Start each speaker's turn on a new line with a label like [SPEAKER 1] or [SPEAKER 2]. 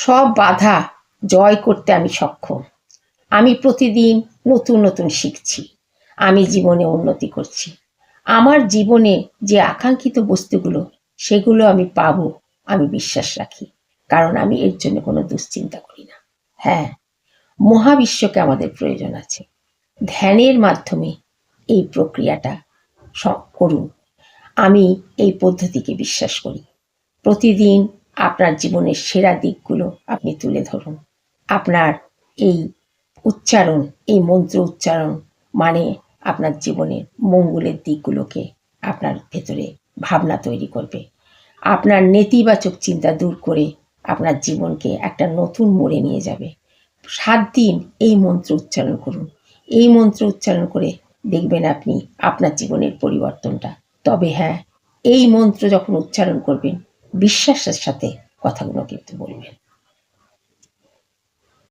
[SPEAKER 1] সব বাধা জয় করতে আমি সক্ষম। আমি প্রতিদিন নতুন নতুন শিখছি। আমি জীবনে উন্নতি করছি। আমার জীবনে যে আকাঙ্ক্ষিত বস্তুগুলো সেগুলো আমি পাবো, আমি বিশ্বাস রাখি। কারণ আমি এর জন্য কোনো দুশ্চিন্তা করি না। হ্যাঁ, মহাবিশ্বকে আমাদের প্রয়োজন আছে। ধ্যানের মাধ্যমে এই প্রক্রিয়াটা করুন। আমি এই পদ্ধতিকে বিশ্বাস করি। প্রতিদিন আপনার জীবনের সেরা দিকগুলো আপনি তুলে ধরুন। আপনার এই উচ্চারণ, এই মন্ত্র উচ্চারণ মানে আপনার জীবনের মঙ্গলের দিকগুলোকে আপনার ভেতরে ভাবনা তৈরি করবে। আপনার নেতিবাচক চিন্তা দূর করে আপনার জীবনকে একটা নতুন মোড়ে নিয়ে যাবে। 7 দিন এই মন্ত্র উচ্চারণ করুন। এই মন্ত্র উচ্চারণ করে দেখবেন আপনি আপনার জীবনের পরিবর্তনটা। তবে হ্যাঁ, এই মন্ত্র যখন উচ্চারণ করবেন বিশ্বাসের সাথে কথাগুলো কিন্তু বলবেন।